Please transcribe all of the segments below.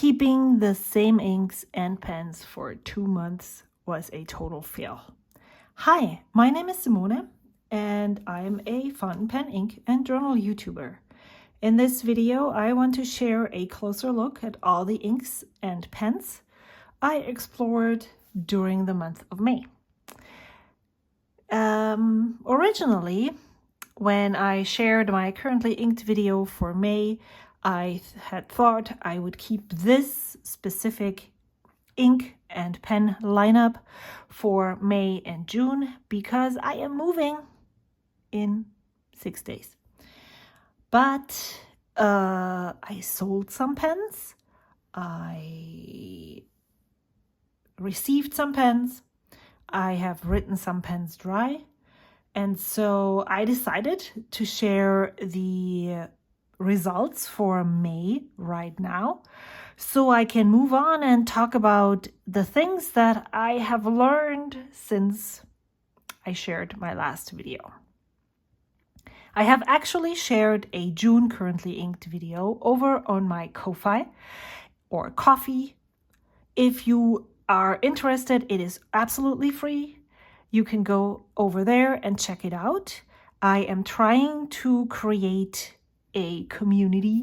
Keeping the same inks and pens for 2 months was a total fail. Hi, my name is Simone and I'm a fountain pen, ink, and journal YouTuber. In this video, I want to share a closer look at all the inks and pens I explored during the month of May. Originally, when I shared my currently inked video for May, I had thought I would keep this specific ink and pen lineup for May and June because I am moving in 6 days. But I sold some pens, I received some pens, I have written some pens dry, and so I decided to share the results for May right now so I can move on and talk about the things that I have learned since I shared my last video. I have actually shared a June currently inked video over on my Ko-fi or Ko-fi. If you are interested, it is absolutely free. You can go over there and check it out. I am trying to create a community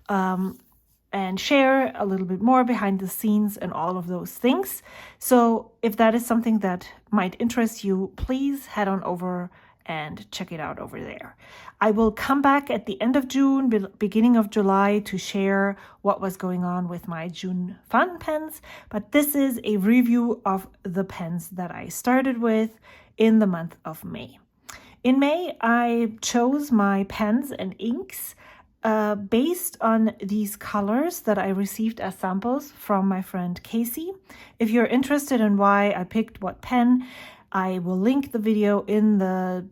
and share a little bit more behind the scenes and all of those things. So if that is something that might interest you, please head on over and check it out over there. I will come back at the end of June, beginning of July to share what was going on with my June fountain pens, but this is a review of the pens that I started with in the month of May. In May, I chose my pens and inks based on these colors that I received as samples from my friend Casey. If you're interested in why I picked what pen, I will link the video in the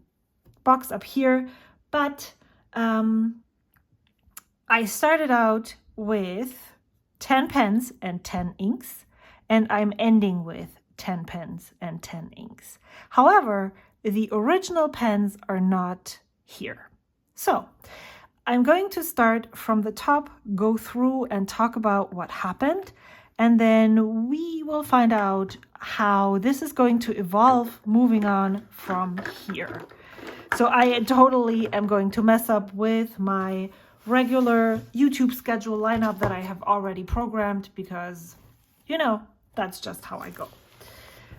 box up here. But I started out with 10 pens and 10 inks, and I'm ending with 10 pens and 10 inks. However, the original pens are not here. So I'm going to start from the top, go through and talk about what happened, and then we will find out how this is going to evolve moving on from here. So I totally am going to mess up with my regular YouTube schedule lineup that I have already programmed because, you know, that's just how I go,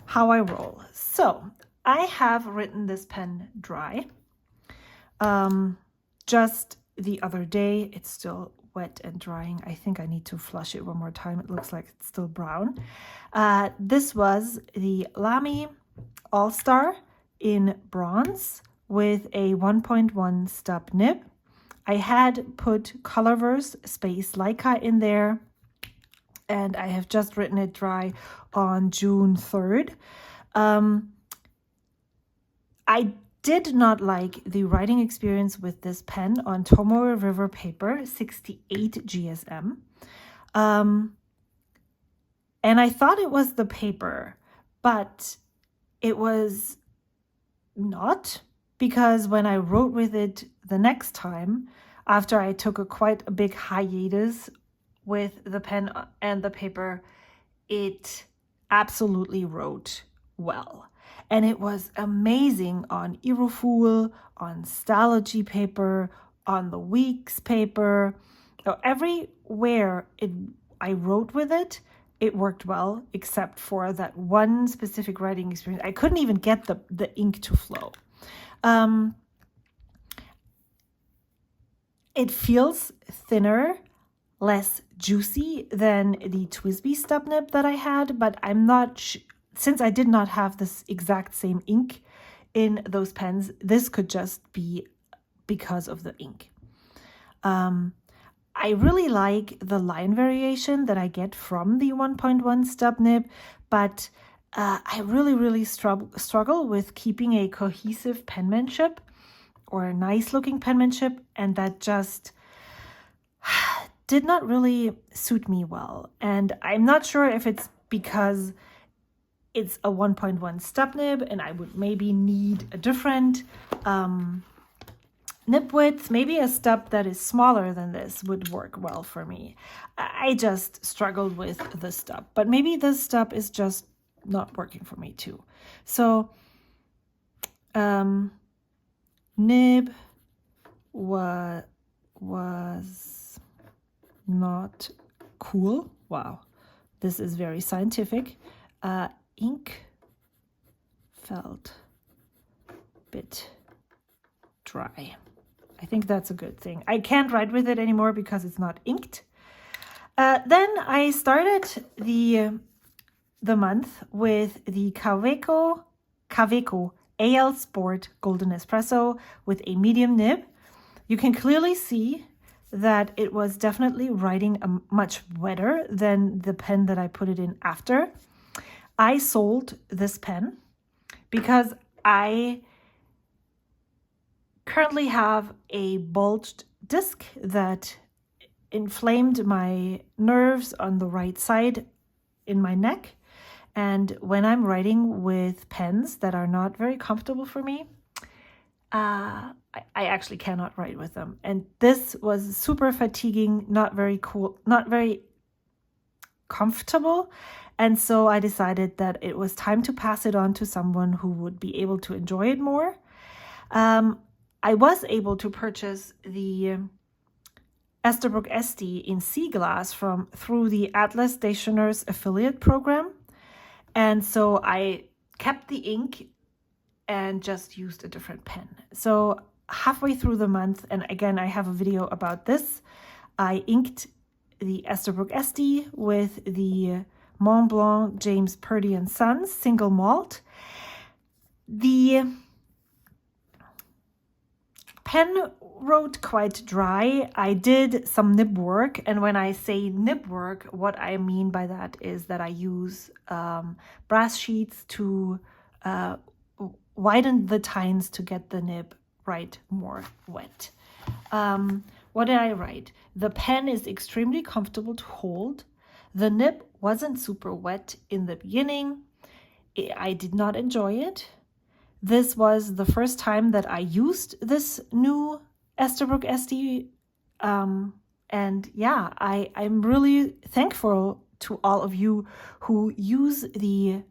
how I roll. So I have written this pen dry. Just the other day, it's still wet and drying. I think I need to flush it one more time. It looks like it's still brown. This was the Lamy AllStar in bronze with a 1.1 stub nib. I had put Colorverse Space Leica in there, and I have just written it dry on June 3rd. I did not like the writing experience with this pen on Tomoe River paper 68 GSM. And I thought it was the paper, but it was not, because when I wrote with it the next time, after I took quite a big hiatus with the pen and the paper, it absolutely wrote well. And it was amazing on Aerofool, on Stalogy paper, on the Weeks paper. So everywhere I wrote with it, it worked well, except for that one specific writing experience. I couldn't even get the ink to flow. It feels thinner, less juicy than the Twisbee stub nib that I had, but I'm not since I did not have this exact same ink in those pens, this could just be because of the ink. I really like the line variation that I get from the 1.1 stub nib, but I really struggle with keeping a cohesive penmanship or a nice looking penmanship, and that just did not really suit me well. And I'm not sure if it's because it's a 1.1 stub nib and I would maybe need a different nib width, maybe a stub that is smaller than this would work well for me. I just struggled with the stub, but maybe this stub is just not working for me too. So nib was not cool. Wow, this is very scientific. Ink felt a bit dry. I think that's a good thing. I can't write with it anymore because it's not inked. Then I started the month with the Cavico AL Sport Golden Espresso with a medium nib. You can clearly see that it was definitely writing much wetter than the pen that I put it in after. I sold this pen because I currently have a bulged disc that inflamed my nerves on the right side in my neck. And when I'm writing with pens that are not very comfortable for me, I actually cannot write with them. And this was super fatiguing, not very cool, not very comfortable. And so I decided that it was time to pass it on to someone who would be able to enjoy it more. I was able to purchase the Esterbrook SD in sea glass through the Atlas Stationers affiliate program. And so I kept the ink and just used a different pen. So halfway through the month, and again, I have a video about this, I inked the Esterbrook SD with the Montblanc James Purdy & Sons single malt. The pen wrote quite dry. I did some nib work, and when I say nib work, what I mean by that is that I use brass sheets to widen the tines to get the nib right more wet. What did I write? The pen is extremely comfortable to hold. The nib wasn't super wet in the beginning. I did not enjoy it. This was the first time that I used this new Esterbrook SD. And yeah, I'm really thankful to all of you who use the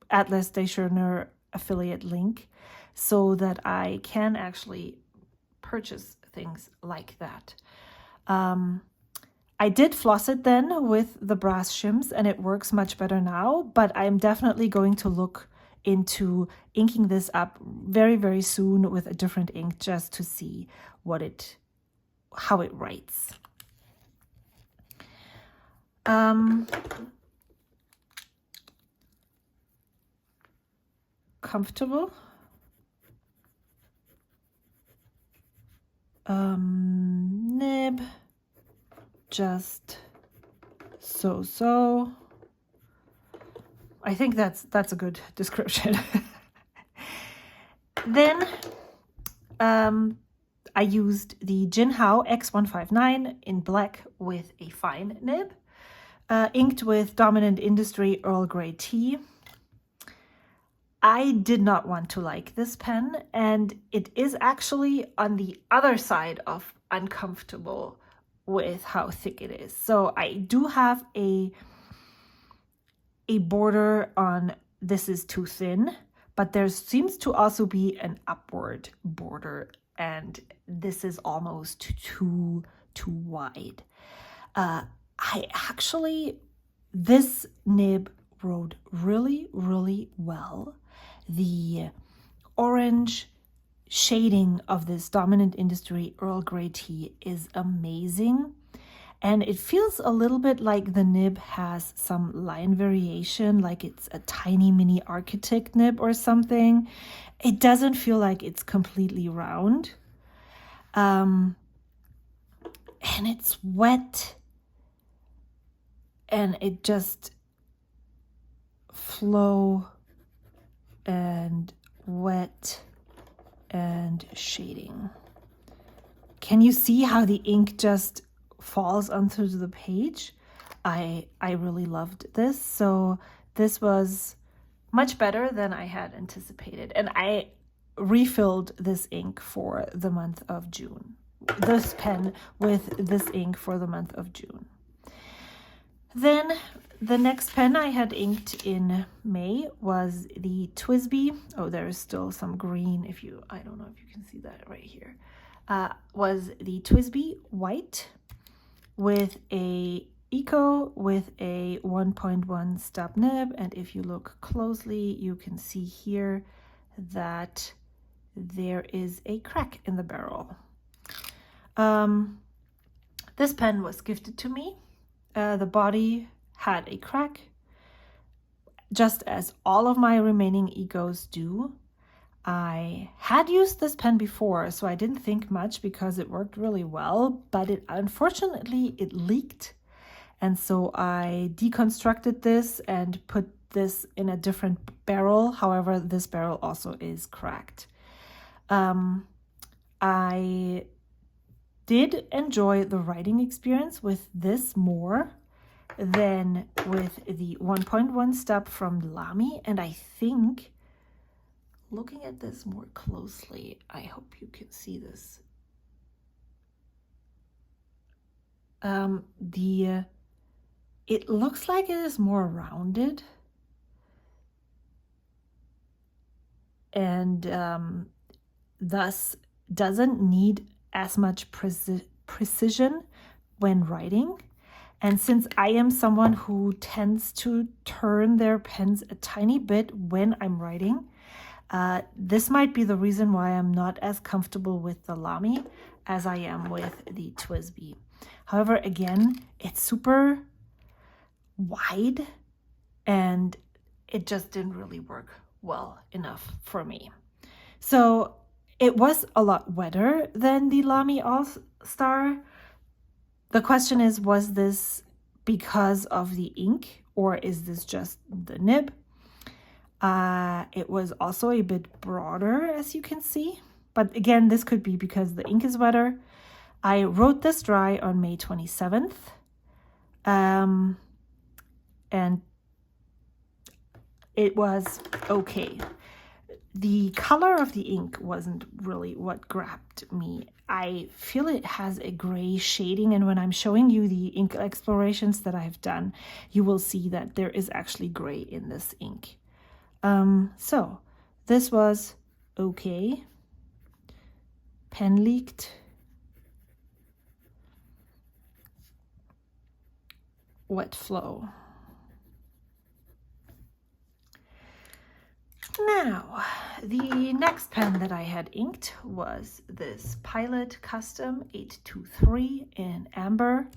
Atlas Stationer affiliate link so that I can actually purchase things like that. I did floss it then with the brass shims and it works much better now, but I'm definitely going to look into inking this up very, very soon with a different ink just to see how it writes. Comfortable. Nib, just so. I think that's a good description. Then I used the Jinhao X159 in black with a fine nib, inked with Dominant Industry Earl Grey tea. I did not want to like this pen, and it is actually on the other side of uncomfortable with how thick it is. So I do have a border on this is too thin, but there seems to also be an upward border, and this is almost too wide. This nib wrote really, really well. The orange shading of this Dominant Industry Earl Grey tea is amazing. And it feels a little bit like the nib has some line variation, like it's a tiny mini architect nib or something. It doesn't feel like it's completely round. And it's wet. And it just flow and wet and shading. Can you see how the ink just falls onto the page? I really loved this. So this was much better than I had anticipated. And I refilled this ink for the month of June. This pen with this ink for the month of June. Then the next pen I had inked in May was the Twisbee. Oh, there is still some green. I don't know if you can see that right here. Was the Twisbee white with a Eco with a 1.1 stub nib. And if you look closely, you can see here that there is a crack in the barrel. This pen was gifted to me. The body had a crack, just as all of my remaining Ecos do. I had used this pen before, so I didn't think much because it worked really well, but unfortunately it leaked. And so I deconstructed this and put this in a different barrel. However, this barrel also is cracked. I did enjoy the writing experience with this more than with the 1.1 stub from Lamy. And I think, looking at this more closely, I hope you can see this. It looks like it is more rounded. And thus doesn't need as much precision when writing. And since I am someone who tends to turn their pens a tiny bit when I'm writing, this might be the reason why I'm not as comfortable with the Lamy as I am with the Twisbee. However, again, it's super wide and it just didn't really work well enough for me. So it was a lot wetter than the Lamy AllStar. The question is, was this because of the ink or is this just the nib? It was also a bit broader, as you can see. But again, this could be because the ink is wetter. I wrote this dry on May 27th. And it was okay. The color of the ink wasn't really what grabbed me. I feel it has a gray shading, and when I'm showing you the ink explorations that I've done, you will see that there is actually gray in this ink. So this was okay. Pen leaked. Wet flow. Now, the next pen that I had inked was this Pilot Custom 823 in amber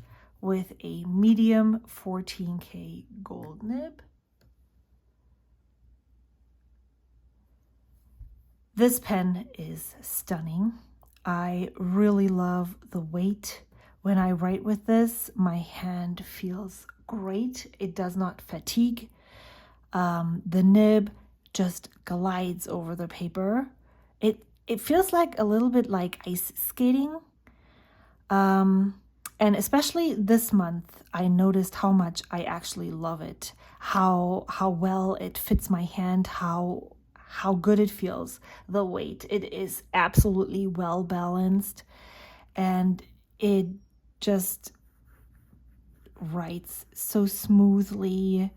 with a medium 14K gold nib. This pen is stunning. I really love the weight. When I write with this, my hand feels great. It does not fatigue. The nib just glides over the paper. It feels like a little bit like ice skating. And especially this month, I noticed how much I actually love it. How well it fits my hand, how good it feels, the weight. It is absolutely well balanced and it just writes so smoothly.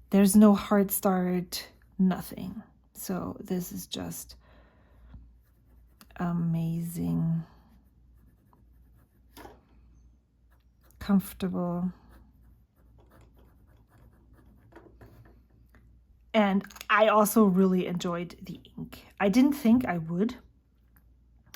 There's no hard start, nothing. So this is just amazing. Comfortable. And I also really enjoyed the ink. I didn't think I would.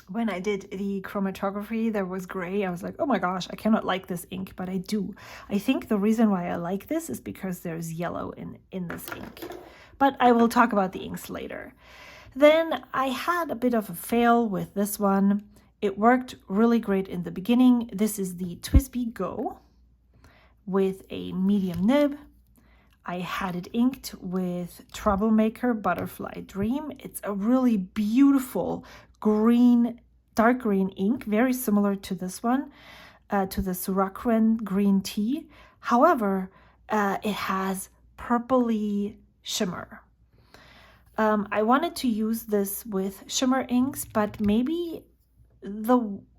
When I did the chromatography, there was gray. I was like, oh my gosh, I cannot like this ink, but I do. I think the reason why I like this is because there's yellow in this ink. But I will talk about the inks later. Then I had a bit of a fail with this one. It worked really great in the beginning. This is the Twisty Go with a medium nib. I had it inked with Troublemaker Butterfly Dream. It's a really beautiful green, dark green ink, very similar to this one, to the Suraquan green tea. However, it has purpley shimmer. I wanted to use this with shimmer inks, but maybe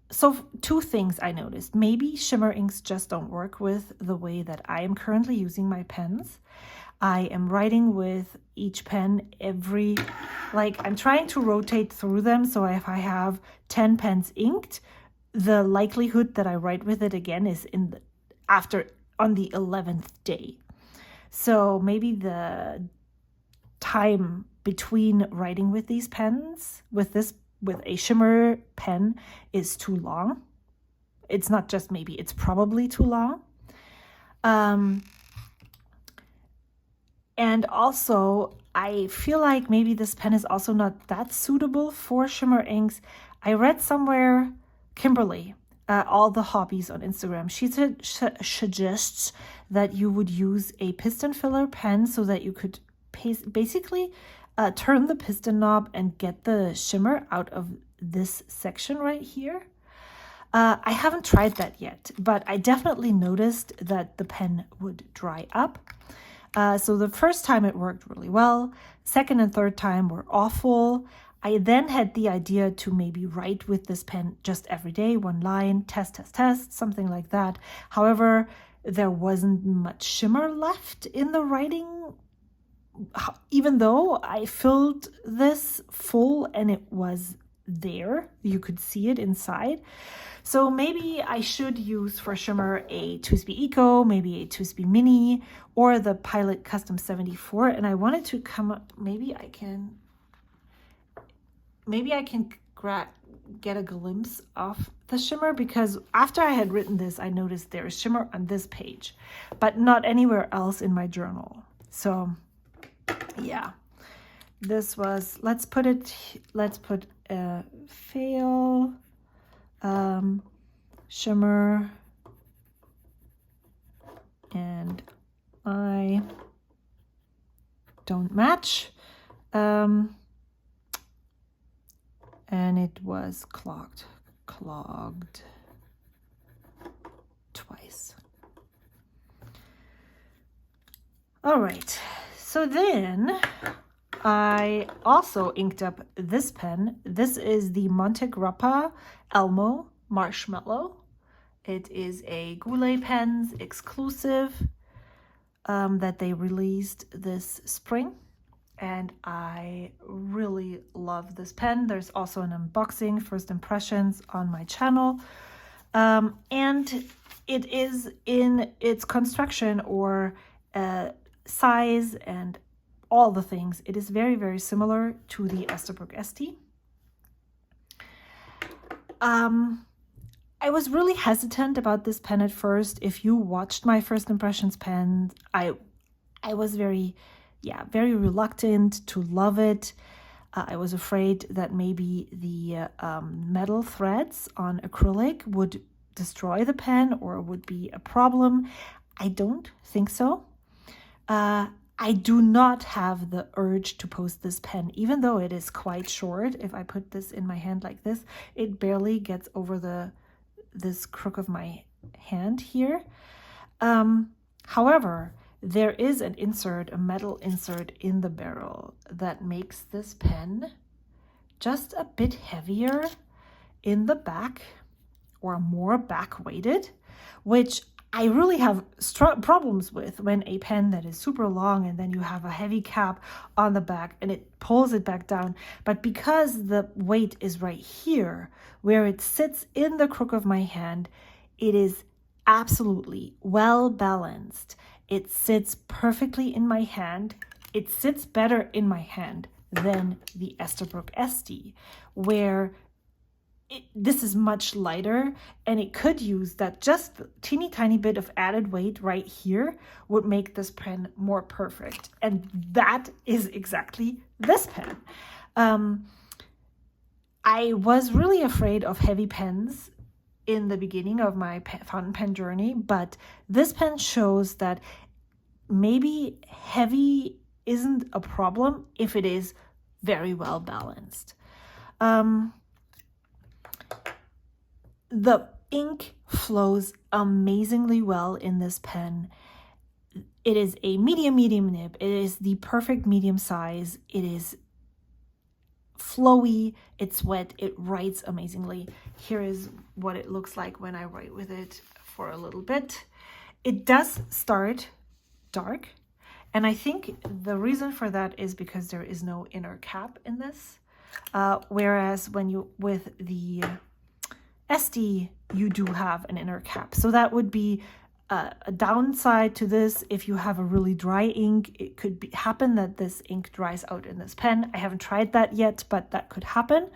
so two things I noticed. Maybe shimmer inks just don't work with the way that I am currently using my pens. I am writing with each pen I'm trying to rotate through them. So if I have 10 pens inked, the likelihood that I write with it again is on the 11th day. So maybe the time between writing with these pens, with a shimmer pen, is too long. It's not just maybe, it's probably too long. And also, I feel like maybe this pen is also not that suitable for shimmer inks. I read somewhere, Kimberly, all the hobbies on Instagram, she suggests that you would use a piston filler pen so that you could basically turn the piston knob and get the shimmer out of this section right here. I haven't tried that yet, but I definitely noticed that the pen would dry up. So the first time it worked really well. Second and third time were awful. I then had the idea to maybe write with this pen just every day, one line, test, something like that. However, there wasn't much shimmer left in the writing, even though I filled this full and it was there. You could see it inside. So maybe I should use for shimmer a Twisbee Eco, maybe a Twisbee Mini, or the Pilot Custom 74. And I wanted to come up, maybe I can get a glimpse of the shimmer, because after I had written this, I noticed there is shimmer on this page, but not anywhere else in my journal. So yeah, this was, let's put a fail, shimmer, and I don't match, and it was clogged twice. All right, so then I also inked up this pen. This is the Montblanc Elmo Marshmallow. It is a Goulet Pens exclusive that they released this spring, and I really love this pen. There's also an unboxing, first impressions, on my channel, and it is in its construction or size and all the things. It is very, very similar to the Esterbrook ST. I was really hesitant about this pen at first. If you watched my first impressions pen, I was very reluctant to love it. I was afraid that maybe the metal threads on acrylic would destroy the pen or would be a problem. I don't think so. I do not have the urge to post this pen, even though it is quite short. If I put this in my hand like this, it barely gets over this crook of my hand here. However, there is an insert, a metal insert in the barrel that makes this pen just a bit heavier in the back, or more back weighted, which I really have problems with when a pen that is super long and then you have a heavy cap on the back and it pulls it back down. But because the weight is right here, where it sits in the crook of my hand, it is absolutely well balanced. It sits perfectly in my hand. It sits better in my hand than the Esterbrook ST, where this is much lighter, and it could use that just teeny tiny bit of added weight right here would make this pen more perfect. And that is exactly this pen. I was really afraid of heavy pens in the beginning of my fountain pen journey, but this pen shows that maybe heavy isn't a problem if it is very well balanced. The ink flows amazingly well in this pen. It is a medium nib. It is the perfect medium size. It is flowy, it's wet, it writes amazingly. Here is what it looks like when I write with it for a little bit. It does start dark, and I think the reason for that is because there is no inner cap in this. Whereas when you with the SD, you do have an inner cap. So that would be a downside to this. If you have a really dry ink, it could happen that this ink dries out in this pen. I haven't tried that yet, but that could happen.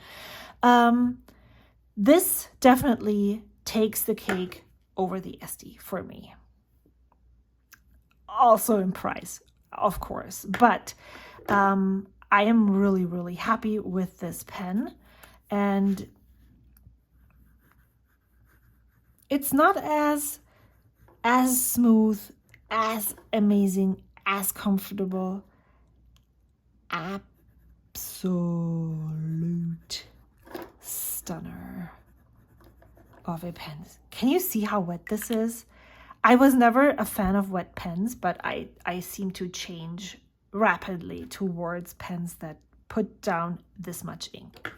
This definitely takes the cake over the SD for me. Also in price, of course, but I am really, really happy with this pen, and it's not as smooth, as amazing, as comfortable. Absolute stunner of a pen. Can you see how wet this is? I was never a fan of wet pens, but I seem to change rapidly towards pens that put down this much ink.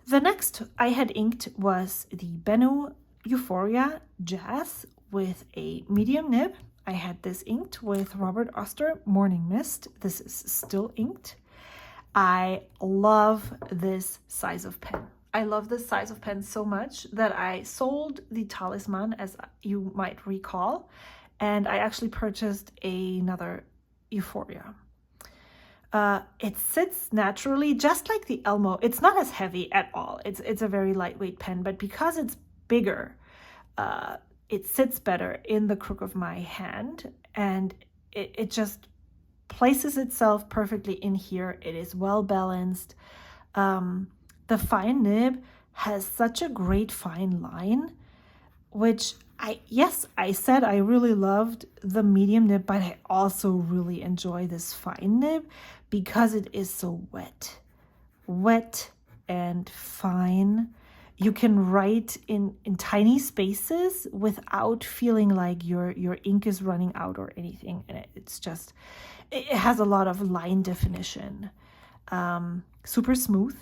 The next I had inked was the Benno Euphoria Jazz with a medium nib. I had this inked with Robert Oster Morning Mist. This is still inked. I love this size of pen. I love this size of pen so much that I sold the Talisman, as you might recall, and I actually purchased another Euphoria. It sits naturally, just like the Elmo. It's not as heavy at all. It's a very lightweight pen, but because it's bigger, it sits better in the crook of my hand, and it just places itself perfectly in here. It is well balanced. The fine nib has such a great fine line, which I said I really loved the medium nib, but I also really enjoy this fine nib because it is so wet and fine. You can write in tiny spaces without feeling like your ink is running out or anything. And it has a lot of line definition. Super smooth.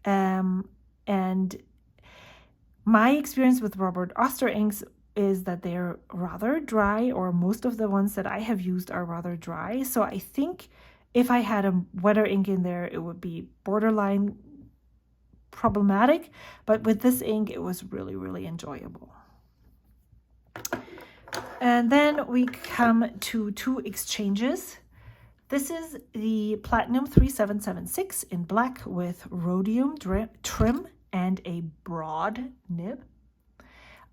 And my experience with Robert Oster inks is that they're rather dry, or most of the ones that I have used are rather dry. So I think if I had a wetter ink in there, it would be borderline problematic. But with this ink, it was really, really enjoyable. And then we come to two exchanges. This is the Platinum 3776 in black with rhodium trim and a broad nib.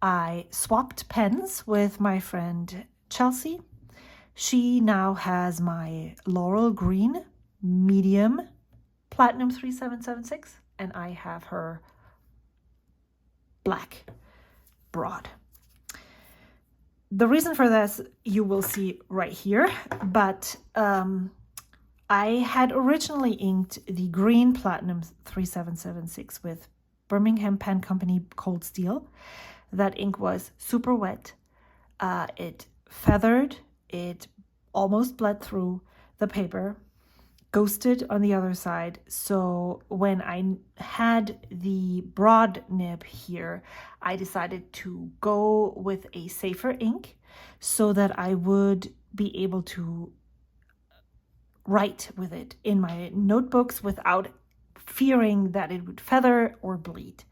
I swapped pens with my friend Chelsea. She now has my Laurel Green medium Platinum 3776, and I have her black broad. The reason for this you will see right here, but I had originally inked the green Platinum 3776 with Birmingham Pen Company Cold Steel. That ink was super wet. It feathered, it almost bled through the paper, ghosted on the other side. So when I had the broad nib here, I decided to go with a safer ink so that I would be able to write with it in my notebooks without fearing that it would feather or bleed.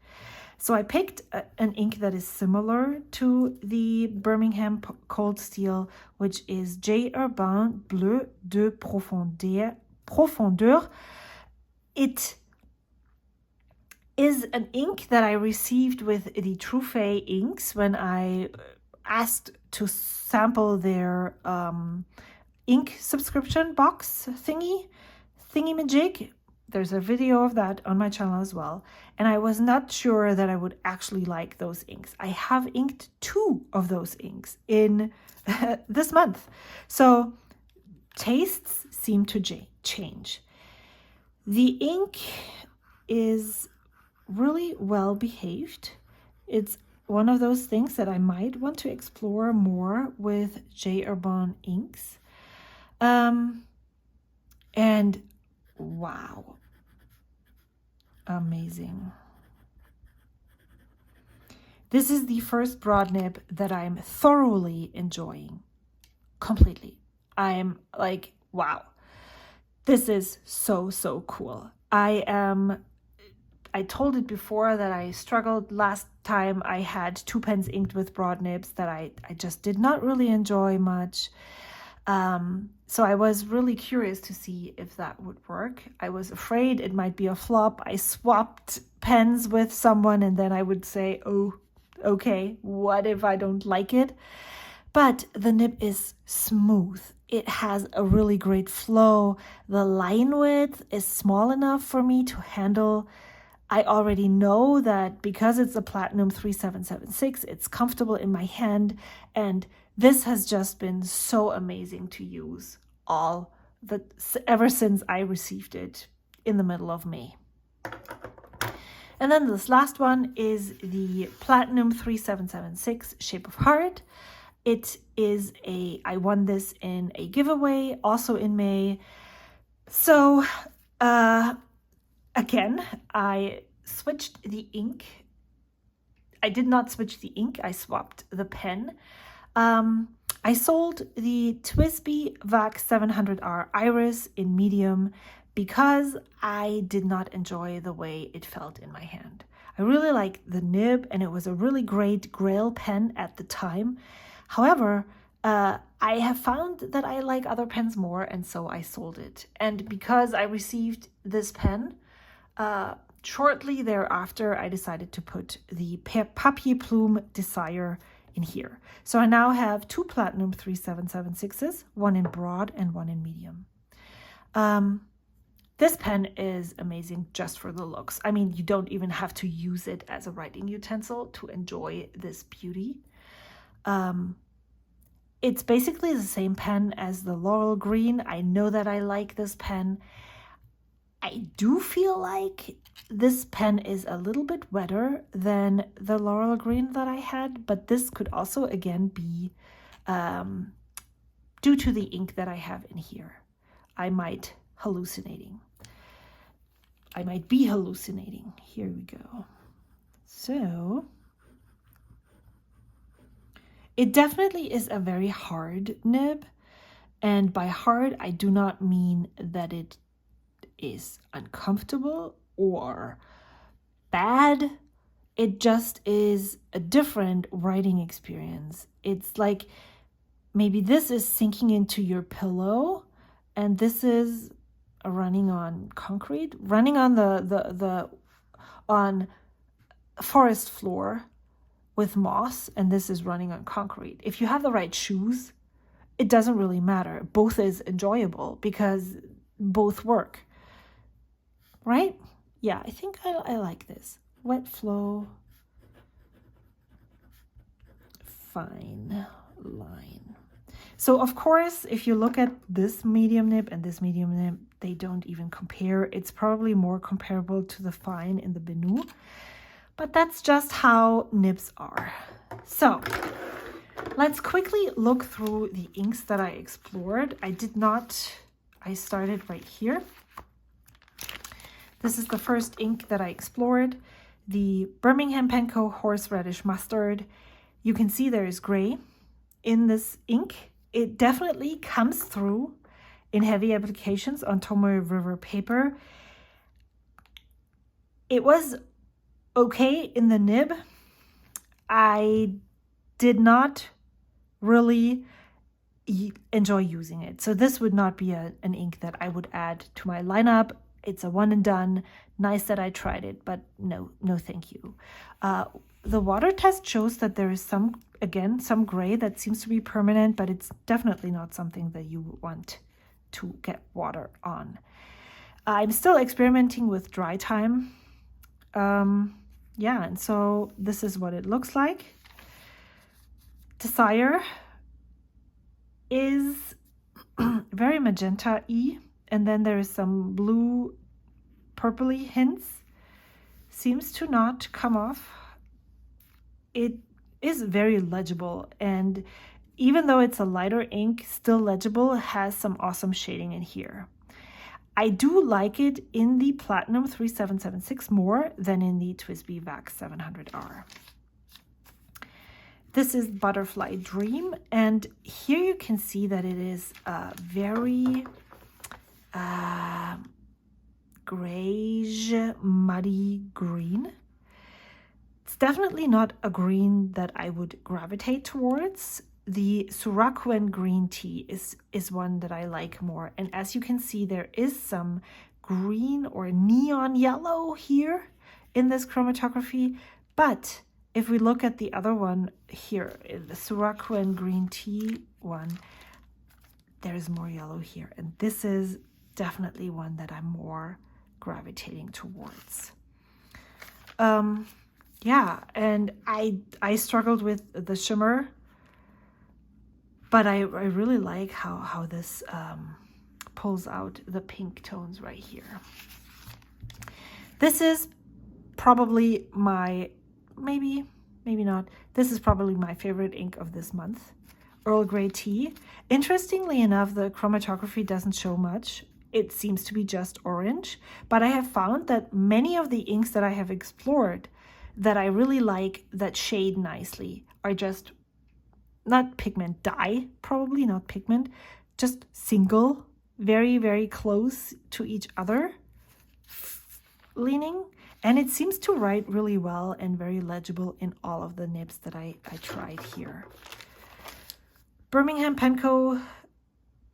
So I picked an ink that is similar to the Birmingham Cold Steel, which is J. Urbain Bleu de Profondeur. It is an ink that I received with the Truffet inks when I asked to sample their ink subscription box thingy-majig. There's a video of that on my channel as well. And I was not sure that I would actually like those inks. I have inked 2 of those inks in this month. So tastes seem to change. The ink is really well behaved. It's one of those things that I might want to explore more with J. Urbain inks. And wow, amazing. This is the first broad nib that I'm thoroughly enjoying. Completely. I'm like, wow, this is so, so cool. I told it before that I struggled last time. I had 2 pens inked with broad nibs that I just did not really enjoy much. So I was really curious to see if that would work. I was afraid it might be a flop. I swapped pens with someone and then I would say, oh, okay, what if I don't like it? But the nib is smooth. It has a really great flow. The line width is small enough for me to handle. I already know that because it's a Platinum 3776, it's comfortable in my hand, and this has just been so amazing to use ever since I received it in the middle of May. And then this last one is the Platinum 3776 Shape of Heart. It is I won this in a giveaway also in May. So again, I switched the ink. I did not switch the ink, I swapped the pen. I sold the Twisbee VAC 700R Iris in medium because I did not enjoy the way it felt in my hand. I really liked the nib and it was a really great Grail pen at the time. However, I have found that I like other pens more, and so I sold it. And because I received this pen, shortly thereafter, I decided to put the Papier Plume Desire in here. So I now have 2 Platinum 3776s, one in broad and one in medium. This pen is amazing just for the looks. I mean, you don't even have to use it as a writing utensil to enjoy this beauty. It's basically the same pen as the Laurel Green. I know that I like this pen. I do feel like this pen is a little bit wetter than the Laurel Green that I had, but this could also again be due to the ink that I have in here. I might be hallucinating. Here we go. So it definitely is a very hard nib, and by hard I do not mean that it is uncomfortable or bad. It just is a different writing experience. It's like maybe this is sinking into your pillow and this is running on concrete, running on on forest floor with moss, and this is running on concrete. If you have the right shoes, it doesn't really matter. Both is enjoyable because both work. Right? Yeah, I think I like this. Wet flow, fine line. So of course, if you look at this medium nib and this medium nib, they don't even compare. It's probably more comparable to the fine in the Benno, but that's just how nibs are. So let's quickly look through the inks that I explored. I started right here. This is the first ink that I explored, the Birmingham Pen Co. Horseradish Mustard. You can see there is gray in this ink. It definitely comes through in heavy applications on Tomoe River paper. It was okay in the nib. I did not really enjoy using it. So this would not be an ink that I would add to my lineup. It's a one and done. Nice that I tried it, but no thank you. The water test shows that there is some gray that seems to be permanent, but it's definitely not something that you want to get water on. I'm still experimenting with dry time. Yeah, and so this is what it looks like. Desire is very magenta-y, and then there is some blue purpley hints. Seems to not come off. It is very legible, and even though it's a lighter ink, still legible, has some awesome shading in here. I do like it in the Platinum 3776 more than in the Twisbee Vax 700R. This is Butterfly Dream, and here you can see that it is a very grayish, muddy green. It's definitely not a green that I would gravitate towards. The Surakuen green tea is one that I like more. And as you can see, there is some green or neon yellow here in this chromatography. But if we look at the other one here, the Surakuen green tea one, there's more yellow here. And this is definitely one that I'm more gravitating towards. Yeah, and I struggled with the shimmer, but I really like how this pulls out the pink tones right here. This is probably my, maybe not, this is probably my favorite ink of this month, Earl Grey Tea. Interestingly enough, the chromatography doesn't show much. It seems to be just orange, but I have found that many of the inks that I have explored that I really like that shade nicely are just not pigment dye, probably not pigment, just single, very, very close to each other leaning. And it seems to write really well and very legible in all of the nibs that I tried here. Birmingham Penco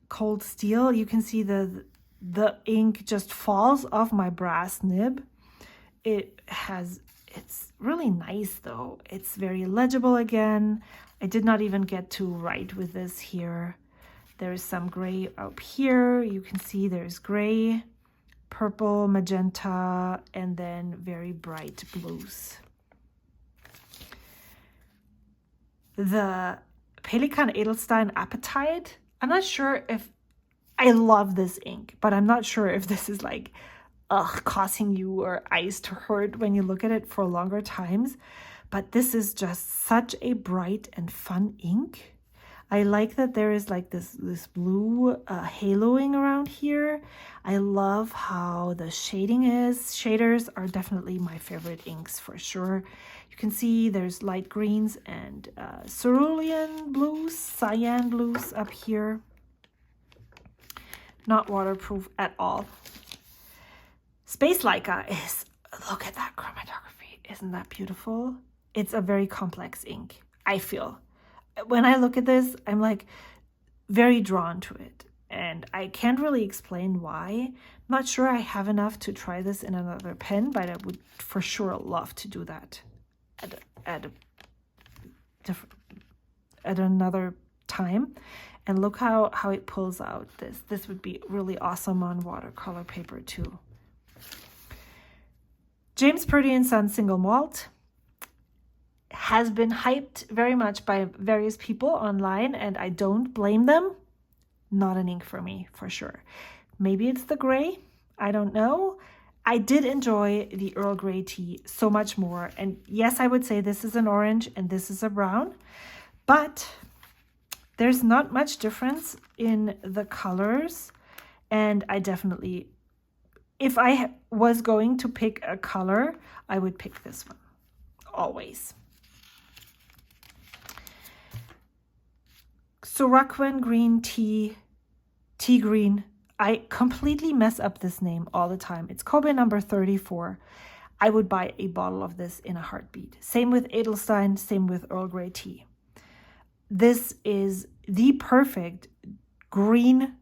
Cold Steel, you can see the ink just falls off my brass nib. It's really nice though. It's very legible again. I did not even get to write with this here. There's some gray up here. You can see there's gray, purple, magenta, and then very bright blues. The Pelikan Edelstein Appetite, I'm not sure if I love this ink, but I'm not sure if this is like causing your eyes to hurt when you look at it for longer times. But this is just such a bright and fun ink. I like that there is like this blue haloing around here. I love how the shading is. Shaders are definitely my favorite inks for sure. You can see there's light greens and cerulean blues, cyan blues up here. Not waterproof at all. Space Leica is, look at that chromatography. Isn't that beautiful? It's a very complex ink, I feel. When I look at this, I'm like very drawn to it. And I can't really explain why. I'm not sure I have enough to try this in another pen, but I would for sure love to do that at another time. And look how it pulls out this. This would be really awesome on watercolor paper too. James Purdy & Son Single Malt has been hyped very much by various people online, and I don't blame them. Not an ink for me, for sure. Maybe it's the gray. I don't know. I did enjoy the Earl Grey tea so much more. And yes, I would say this is an orange and this is a brown, but there's not much difference in the colors. And I definitely, if I was going to pick a color, I would pick this one, always. Surakuen green tea green. I completely mess up this name all the time. It's Kobe number 34. I would buy a bottle of this in a heartbeat. Same with Edelstein, same with Earl Grey tea. This is the perfect green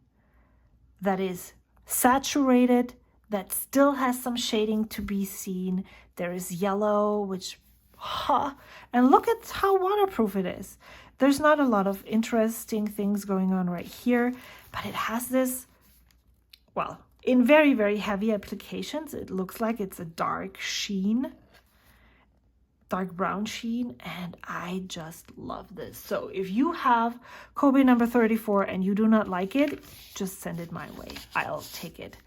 that is saturated, that still has some shading to be seen. There is yellow, which, and look at how waterproof it is. There's not a lot of interesting things going on right here, but it has this, well, in very, very heavy applications, it looks like it's a dark sheen, dark brown sheen, and I just love this. So if you have Kobe number 34 and you do not like it, just send it my way. I'll take it.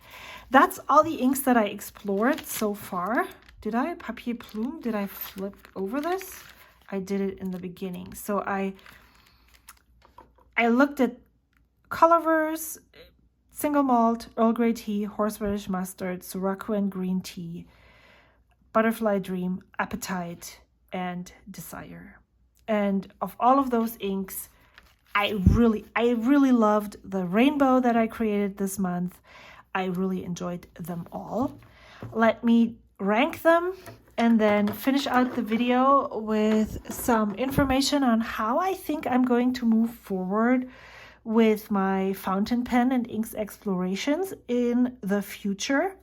That's all the inks that I explored so far. Did I papier plume? Did I flip over this? I did it in the beginning. So I looked at Colorverse, single malt, Earl Grey tea, horseradish mustard, Sriracha and green tea, Butterfly Dream, Appetite, and Desire. And of all of those inks, I really loved the rainbow that I created this month. I really enjoyed them all. Let me rank them and then finish out the video with some information on how I think I'm going to move forward with my fountain pen and inks explorations in the future.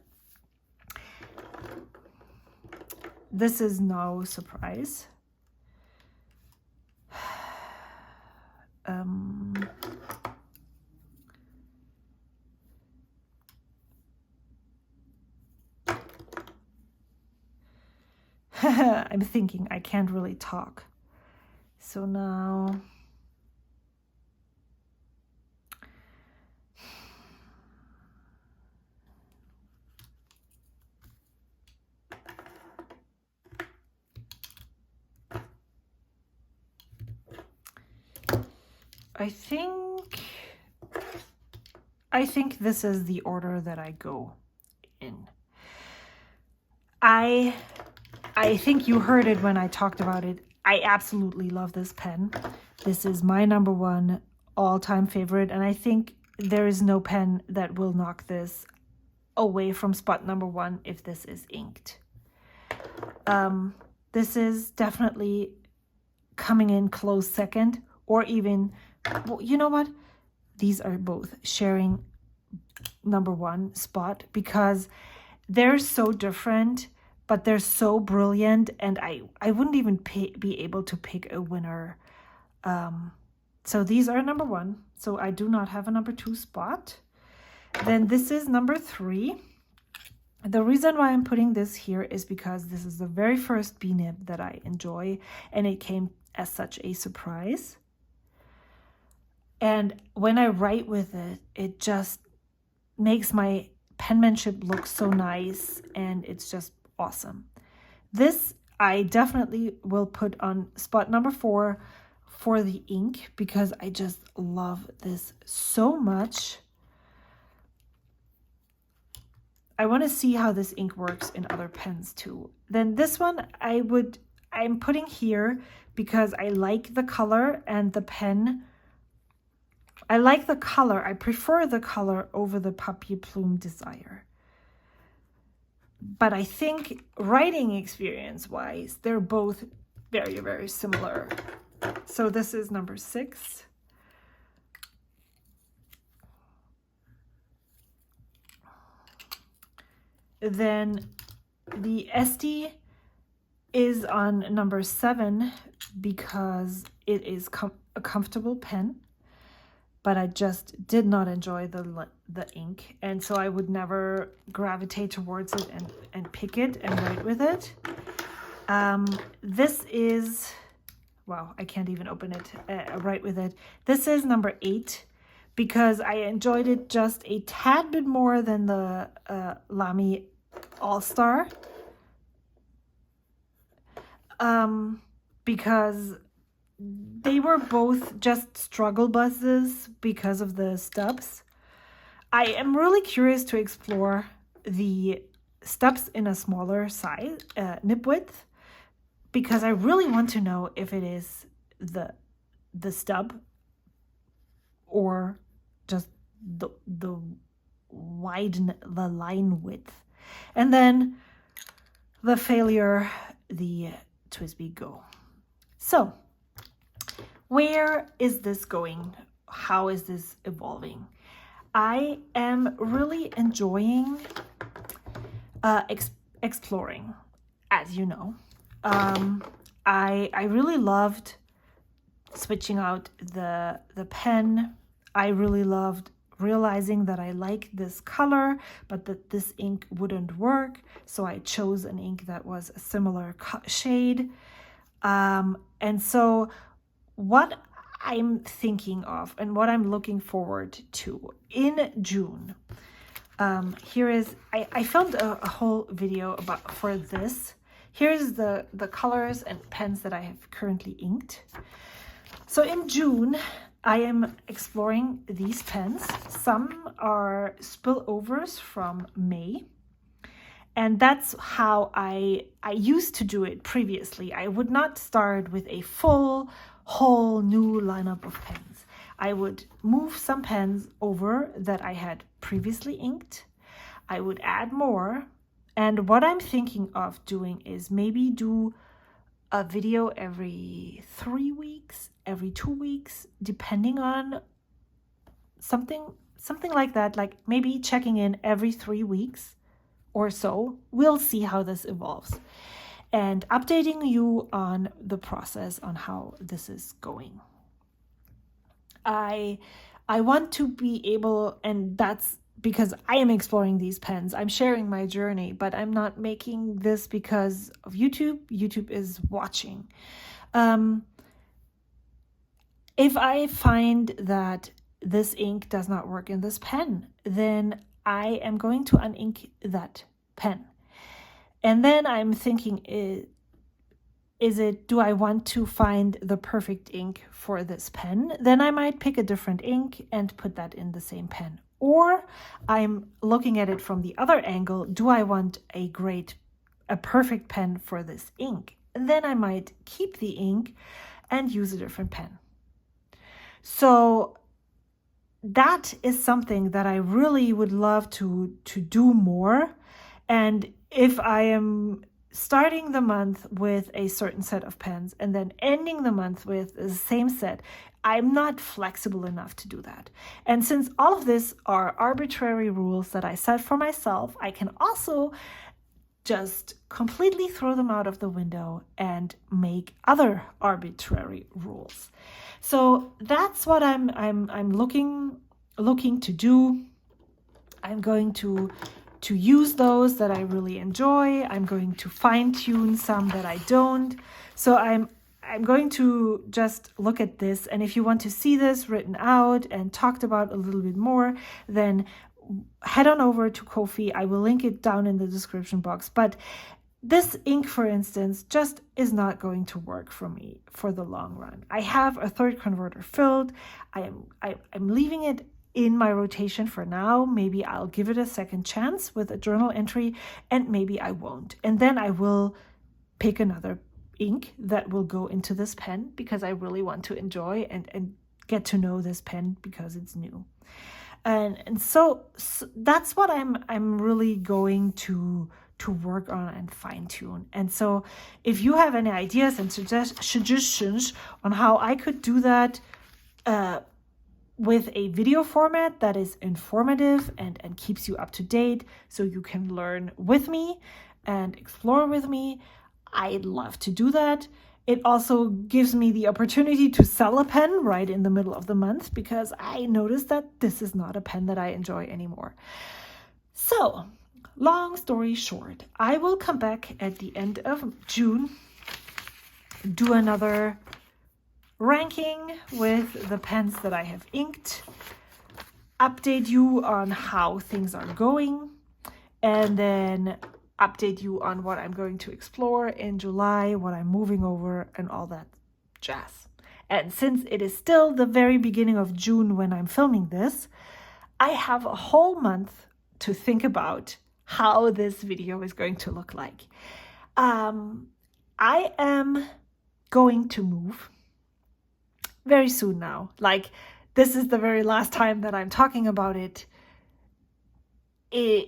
This is no surprise. I'm thinking I can't really talk. So now I think this is the order that I go in. I think you heard it when I talked about it. I absolutely love this pen. This is my #1 all-time favorite, and I think there is no pen that will knock this away from spot #1 if this is inked. This is definitely coming in close second, or even, well, you know what? These are both sharing #1 spot because they're so different, but they're so brilliant, and I wouldn't even be able to pick a winner. So these are #1, so I do not have a #2 spot. Then this is #3. The reason why I'm putting this here is because this is the very first B-nib that I enjoy, and it came as such a surprise. And when I write with it, it just makes my penmanship look so nice, and it's just awesome. This I definitely will put on spot #4 for the ink because I just love this so much. I want to see how this ink works in other pens too. Then this one I'm putting here because I like the color and the pen. I like the color. I prefer the color over the Papier Plume Desire. But I think writing experience wise, they're both very, very similar. So this is #6. Then the Estie is on #7 because it is a comfortable pen, but I just did not enjoy the ink, and so I would never gravitate towards it and pick it and write with it. This is, wow, I can't even open it, write with it. This is #8 because I enjoyed it just a tad bit more than the Lamy AllStar. Because they were both just struggle buses because of the stubs. I am really curious to explore the stubs in a smaller size, nib width, because I really want to know if it is the stub or just the line width. And then the failure, the Twisbee Go. So where is this going? How is this evolving? I am really enjoying exploring, as you know. I really loved switching out the pen. I really loved realizing that I like this color, but that this ink wouldn't work. So I chose an ink that was a similar shade. And so what I'm thinking of and what I'm looking forward to in June, here is, I filmed a whole video for this. Here's the colors and pens that I have currently inked. So in June, I am exploring these pens. Some are spillovers from May. And that's how I used to do it previously. I would not start with a whole new lineup of pens. I would move some pens over that I had previously inked. I would add more. And what I'm thinking of doing is maybe do a video every 3 weeks, every 2 weeks, depending on something like that, like maybe checking in every 3 weeks or so. We'll see how this evolves and updating you on the process, on how this is going. I want to be able, and that's because I am exploring these pens. I'm sharing my journey, but I'm not making this because of YouTube. YouTube is watching. If I find that this ink does not work in this pen, then I am going to unink that pen. And then I'm thinking, do I want to find the perfect ink for this pen? Then I might pick a different ink and put that in the same pen. Or I'm looking at it from the other angle. Do I want a perfect pen for this ink? And then I might keep the ink and use a different pen. So that is something that I really would love to do more. And if I am starting the month with a certain set of pens and then ending the month with the same set, I'm not flexible enough to do that. And since all of this are arbitrary rules that I set for myself, I can also just completely throw them out of the window and make other arbitrary rules. So that's what I'm looking to do. I'm going to use those that I really enjoy. I'm going to fine tune some that I don't. So I'm going to just look at this. And if you want to see this written out and talked about a little bit more, then head on over to Ko-fi. I will link it down in the description box. But this ink, for instance, just is not going to work for me for the long run. I have a third converter filled. I'm leaving it in my rotation for now. Maybe I'll give it a second chance with a journal entry, and maybe I won't. And then I will pick another ink that will go into this pen because I really want to enjoy and get to know this pen because it's new. And so that's what I'm really going to work on and fine tune. And so if you have any ideas and suggestions on how I could do that with a video format that is informative and keeps you up to date so you can learn with me and explore with me, I'd love to do that. It also gives me the opportunity to sell a pen right in the middle of the month because I noticed that this is not a pen that I enjoy anymore. So, long story short, I will come back at the end of June, do another ranking with the pens that I have inked, update you on how things are going, and then update you on what I'm going to explore in July, what I'm moving over, and all that jazz. And since it is still the very beginning of June when I'm filming this, I have a whole month to think about how this video is going to look like. I am going to move very soon now. Like, this is the very last time that I'm talking about it.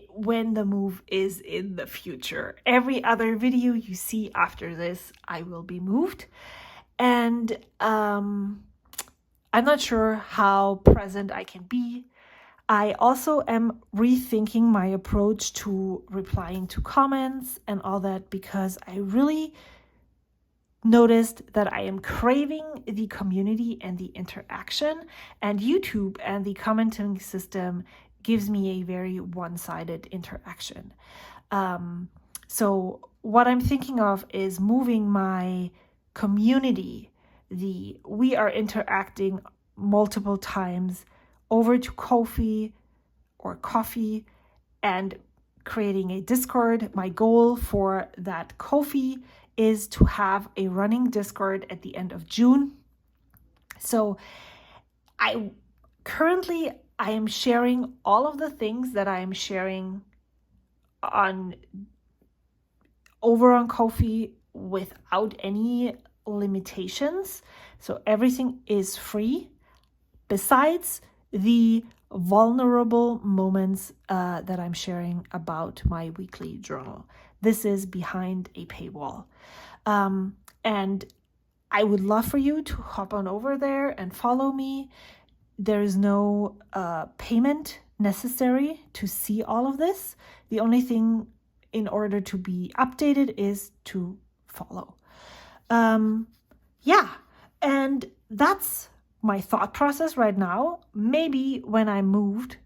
When the move is in the future. Every other video you see after this, I will be moved. And I'm not sure how present I can be. I also am rethinking my approach to replying to comments and all that because I really noticed that I am craving the community and the interaction, and YouTube and the commenting system gives me a very one-sided interaction. So what I'm thinking of is moving my community, we are interacting multiple times, over to Ko-fi or Ko-fi and creating a Discord. My goal for that Ko-fi is to have a running Discord at the end of June. So currently I am sharing all of the things that I am sharing over on Ko-fi without any limitations. So everything is free besides the vulnerable moments that I'm sharing about my weekly journal. This is behind a paywall. And I would love for you to hop on over there and follow me. There is no payment necessary to see all of this. The only thing in order to be updated is to follow. Yeah, and that's my thought process right now. Maybe when I moved,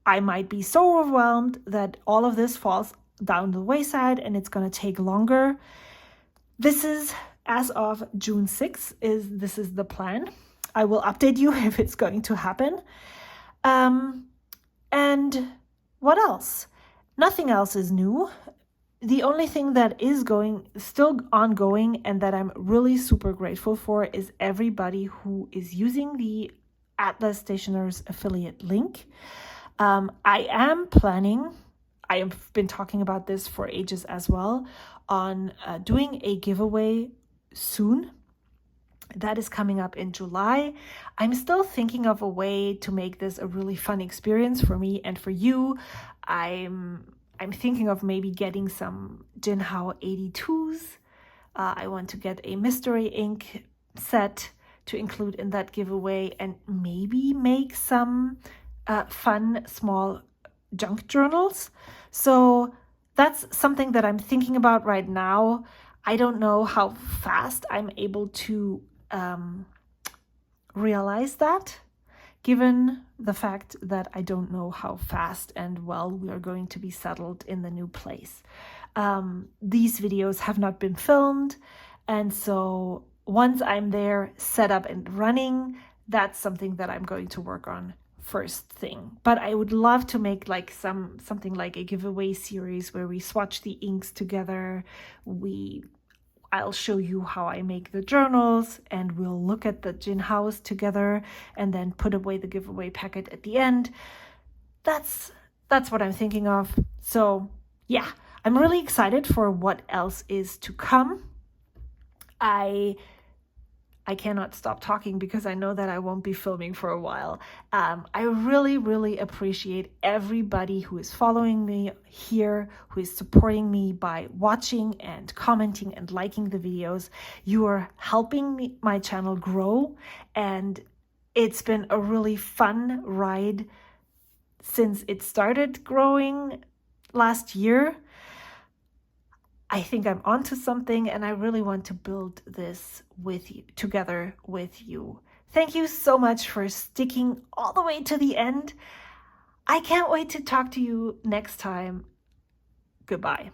I might be so overwhelmed that all of this falls down the wayside and it's going to take longer. This is as of June 6th, this is the plan. I will update you if it's going to happen. And what else? Nothing else is new. The only thing that is still ongoing and that I'm really super grateful for is everybody who is using the Atlas Stationers affiliate link. I am planning, I have been talking about this for ages as well, on doing a giveaway soon. That is coming up in July. I'm still thinking of a way to make this a really fun experience for me and for you. I'm thinking of maybe getting some Jinhao 82s. I want to get a mystery ink set to include in that giveaway and maybe make some fun small junk journals. So that's something that I'm thinking about right now. I don't know how fast I'm able to realize that, given the fact that I don't know how fast and well we are going to be settled in the new place. These videos have not been filmed, and so once I'm there set up and running, that's something that I'm going to work on first thing. But I would love to make like something like a giveaway series where we swatch the inks together. I'll show you how I make the journals, and we'll look at the Jinhaos together and then put away the giveaway packet at the end. That's what I'm thinking of. So yeah, I'm really excited for what else is to come. I cannot stop talking because I know that I won't be filming for a while. I really, really appreciate everybody who is following me here, who is supporting me by watching and commenting and liking the videos. You are helping my channel grow, and it's been a really fun ride since it started growing last year. I think I'm onto something, and I really want to build this with you, together with you. Thank you so much for sticking all the way to the end. I can't wait to talk to you next time. Goodbye.